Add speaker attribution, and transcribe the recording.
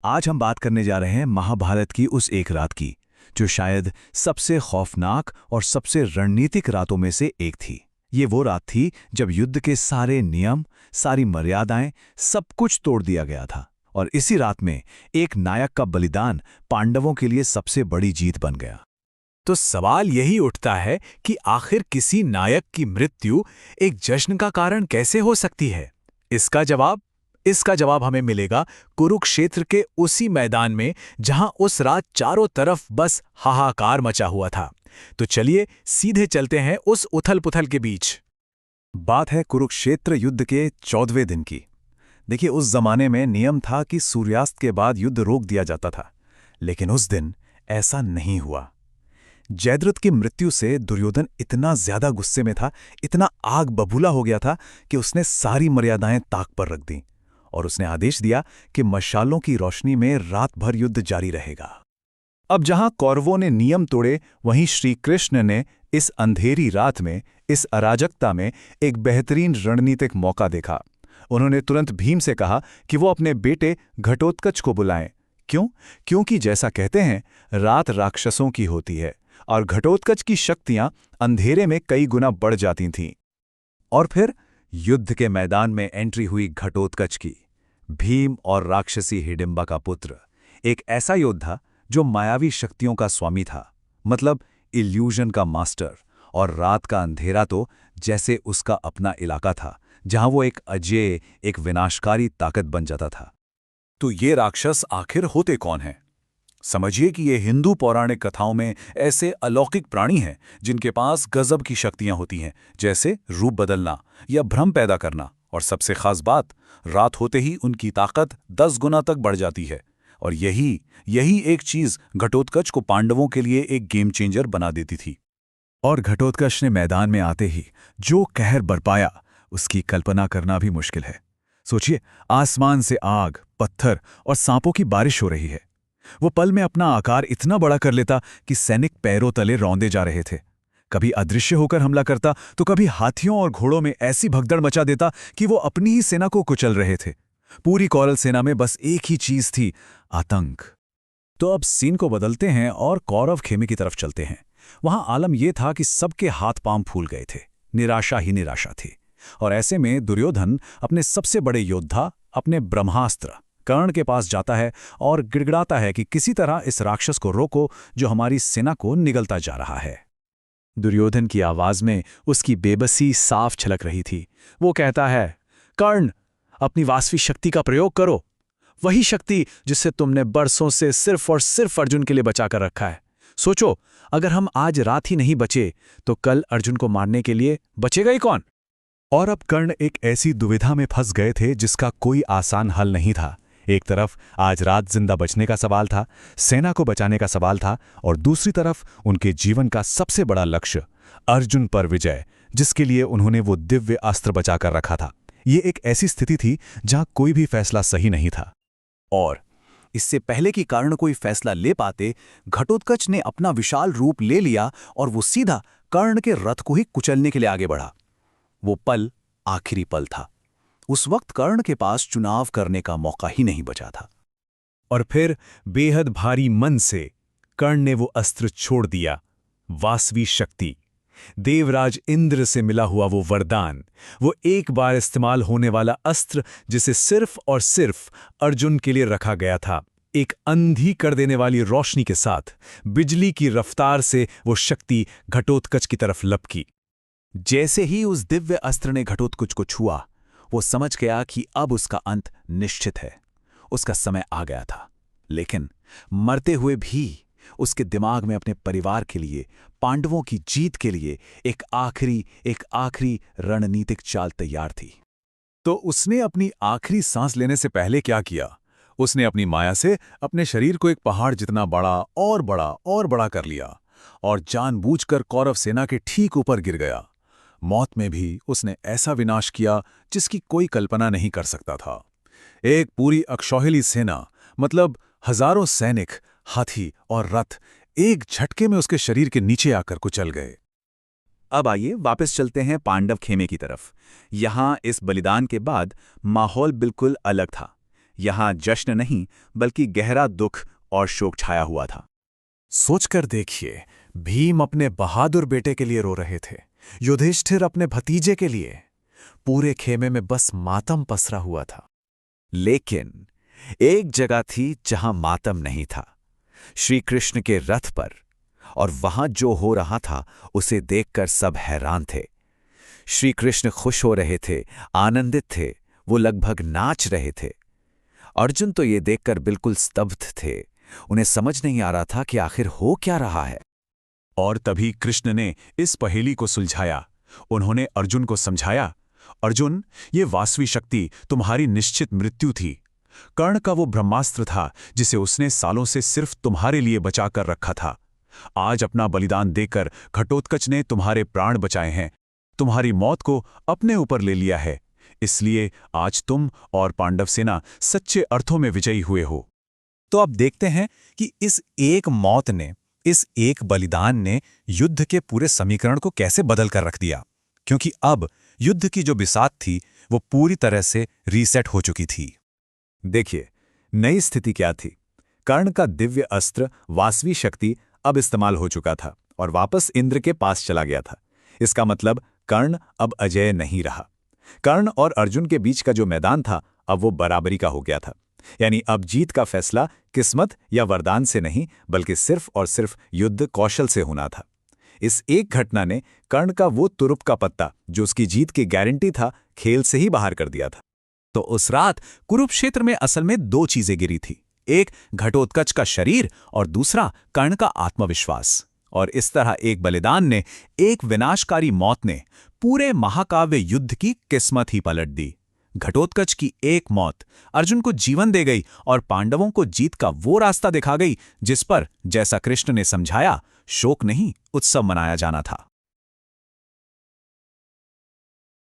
Speaker 1: आज हम बात करने जा रहे हैं महाभारत की उस एक रात की, जो शायद सबसे खौफनाक और सबसे रणनीतिक रातों में से एक थी। ये वो रात थी जब युद्ध के सारे नियम, सारी मर्यादाएं, सब कुछ तोड़ दिया गया था। और इसी रात में एक नायक का बलिदान पांडवों के लिए सबसे बड़ी जीत बन गया।
Speaker 2: तो सवाल यही उठता है कि आखिर किसी नायक की मृत्यु एक जश्न का कारण कैसे हो सकती है। इसका जवाब हमें मिलेगा कुरुक्षेत्र के उसी मैदान में जहां उस रात चारों तरफ बस हाहाकार मचा हुआ था। तो चलिए सीधे चलते हैं उस उथल-पुथल के बीच।
Speaker 1: बात है कुरुक्षेत्र युद्ध के 14वें दिन की। देखिए, उस जमाने में नियम था कि सूर्यास्त के बाद युद्ध रोक दिया जाता था, लेकिन उस दिन ऐसा नहीं हुआ। जयद्रथ की मृत्यु से दुर्योधन इतना ज्यादा गुस्से में था, इतना आग बबूला हो गया था कि उसने सारी मर्यादाएं ताक पर रख दी और उसने आदेश दिया कि मशालों की रोशनी में रात भर युद्ध जारी रहेगा। अब जहां कौरवों ने नियम तोड़े, वहीं श्री कृष्ण ने इस अंधेरी रात में, इस अराजकता में एक बेहतरीन रणनीतिक मौका देखा। उन्होंने तुरंत भीम से कहा कि वो अपने बेटे घटोत्कच को बुलाएं। क्यों? क्योंकि जैसा कहते हैं, रात राक्षसों की होती है और घटोत्कच की शक्तियां अंधेरे में कई गुना बढ़ जाती थीं। और फिर युद्ध के मैदान में एंट्री हुई घटोत्कच की। भीम और राक्षसी हिडिंबा का पुत्र, एक ऐसा योद्धा जो मायावी शक्तियों का स्वामी था, मतलब इल्यूजन का मास्टर। और रात का अंधेरा तो जैसे उसका अपना इलाका था, जहां वो एक अजेय, एक विनाशकारी ताकत बन जाता था। तो ये राक्षस आखिर होते कौन हैं? समझिए कि ये हिंदू पौराणिक कथाओं में ऐसे अलौकिक प्राणी हैं जिनके पास गजब की शक्तियां होती हैं, जैसे रूप बदलना या भ्रम पैदा करना। और सबसे खास बात, रात होते ही उनकी ताकत 10 गुना तक बढ़ जाती है। और यही एक चीज घटोत्कच को पांडवों के लिए एक गेम चेंजर बना देती थी। और घटोत्कच ने मैदान में आते ही जो कहर बरपाया, उसकी कल्पना करना भी मुश्किल है। सोचिए, आसमान से आग, पत्थर और सांपों की बारिश हो रही है। वो पल में अपना आकार इतना बड़ा कर लेता कि सैनिक पैरों तले रौंदे जा रहे थे। कभी अदृश्य होकर हमला करता, तो कभी हाथियों और घोड़ों में ऐसी भगदड़ मचा देता कि वो अपनी ही सेना को कुचल रहे थे। पूरी कौरव सेना में बस एक ही चीज थी, आतंक। तो अब सीन को बदलते हैं और कौरव खेमे की तरफ चलते हैं। वहां आलम यह था कि सबके हाथ पांव फूल गए थे, निराशा ही निराशा थी। और ऐसे में दुर्योधन अपने सबसे बड़े योद्धा, अपने ब्रह्मास्त्र कर्ण के पास जाता है और गिड़गिड़ाता है कि किसी तरह इस राक्षस को रोको जो हमारी सेना को निगलता जा रहा है। दुर्योधन की आवाज में उसकी बेबसी साफ छलक रही थी। वो कहता है, कर्ण, अपनी वास्तविक शक्ति का प्रयोग करो, वही शक्ति जिससे तुमने बरसों से सिर्फ और सिर्फ अर्जुन के लिए बचा कर रखा है। सोचो, अगर हम आज रात ही नहीं बचे तो कल अर्जुन को मारने के लिए बचेगा ही कौन? और अब कर्ण एक ऐसी दुविधा में फंस गए थे जिसका कोई आसान हल नहीं था। एक तरफ आज रात जिंदा बचने का सवाल था, सेना को बचाने का सवाल था, और दूसरी तरफ उनके जीवन का सबसे बड़ा लक्ष्य, अर्जुन पर विजय, जिसके लिए उन्होंने वो दिव्य अस्त्र बचा कर रखा था। ये एक ऐसी स्थिति थी जहां कोई भी फैसला सही नहीं था। और इससे पहले कि कर्ण कोई फैसला ले पाते, घटोत्कच ने अपना विशाल रूप ले लिया और वो सीधा कर्ण के रथ को ही कुचलने के लिए आगे बढ़ा। वो पल आखिरी पल था। उस वक्त कर्ण के पास चुनाव करने का मौका ही नहीं बचा था। और फिर बेहद भारी मन से कर्ण ने वो अस्त्र छोड़ दिया, वासवी शक्ति, देवराज इंद्र से मिला हुआ वो वरदान, वो एक बार इस्तेमाल होने वाला अस्त्र जिसे सिर्फ और सिर्फ अर्जुन के लिए रखा गया था। एक अंधी कर देने वाली रोशनी के साथ बिजली की रफ्तार से वो शक्ति घटोत्कच की तरफ लपकी। जैसे ही उस दिव्य अस्त्र ने घटोत्कच को छुआ, वो समझ गया कि अब उसका अंत निश्चित है, उसका समय आ गया था। लेकिन मरते हुए भी उसके दिमाग में अपने परिवार के लिए, पांडवों की जीत के लिए एक आखिरी रणनीतिक चाल तैयार थी। तो उसने अपनी आखिरी सांस लेने से पहले क्या किया? उसने अपनी माया से अपने शरीर को एक पहाड़ जितना बड़ा कर लिया और जानबूझकर कौरव सेना के ठीक ऊपर गिर गया। मौत में भी उसने ऐसा विनाश किया जिसकी कोई कल्पना नहीं कर सकता था। एक पूरी अक्षौहिणी सेना, मतलब हजारों सैनिक, हाथी और रथ एक झटके में उसके शरीर के नीचे आकर कुचल गए। अब आइए वापस चलते हैं पांडव खेमे की तरफ। यहां इस बलिदान के बाद माहौल बिल्कुल अलग था। यहां जश्न नहीं बल्कि गहरा दुख और शोक छाया हुआ था।
Speaker 2: सोचकर देखिए, भीम अपने बहादुर बेटे के लिए रो रहे थे, युधिष्ठिर अपने भतीजे के लिए। पूरे खेमे में बस मातम पसरा हुआ था।
Speaker 1: लेकिन एक जगह थी जहां मातम नहीं था, श्री कृष्ण के रथ पर। और वहां जो हो रहा था उसे देखकर सब हैरान थे। श्री कृष्ण खुश हो रहे थे, आनंदित थे, वो लगभग नाच रहे थे। अर्जुन तो ये देखकर बिल्कुल स्तब्ध थे। उन्हें समझ नहीं आ रहा था कि आखिर हो क्या रहा है।
Speaker 2: और तभी कृष्ण ने इस पहेली को सुलझाया। उन्होंने अर्जुन को समझाया, अर्जुन, ये वासवी शक्ति तुम्हारी निश्चित मृत्यु थी। कर्ण का वो ब्रह्मास्त्र था जिसे उसने सालों से सिर्फ तुम्हारे लिए बचा कर रखा था। आज अपना बलिदान देकर घटोत्कच ने तुम्हारे प्राण बचाए हैं, तुम्हारी मौत को अपने ऊपर ले लिया है। इसलिए आज तुम और पांडव सेना सच्चे अर्थों में विजयी हुए हो।
Speaker 1: तो अब देखते हैं कि इस एक मौत ने, इस एक बलिदान ने युद्ध के पूरे समीकरण को कैसे बदल कर रख दिया। क्योंकि अब युद्ध की जो बिसात थी वो पूरी तरह से रीसेट हो चुकी थी। देखिए, नई स्थिति क्या थी। कर्ण का दिव्य अस्त्र वासवी शक्ति अब इस्तेमाल हो चुका था और वापस इंद्र के पास चला गया था। इसका मतलब कर्ण अब अजेय नहीं रहा। कर्ण और अर्जुन के बीच का जो मैदान था अब वो बराबरी का हो गया था। यानी अब जीत का फैसला किस्मत या वरदान से नहीं बल्कि सिर्फ और सिर्फ युद्ध कौशल से होना था। इस एक घटना ने कर्ण का वो तुरुप का पत्ता जो उसकी जीत की गारंटी था, खेल से ही बाहर कर दिया था। तो उस रात कुरुक्षेत्र में असल में दो चीजें गिरी थी, एक घटोत्कच का शरीर और दूसरा कर्ण का आत्मविश्वास। और इस तरह एक बलिदान ने, एक विनाशकारी मौत ने पूरे महाकाव्य युद्ध की किस्मत ही पलट दी। घटोत्कच की एक मौत अर्जुन को जीवन दे गई और पांडवों को जीत का वो रास्ता दिखा गई जिस पर, जैसा कृष्ण ने समझाया, शोक नहीं उत्सव मनाया जाना था।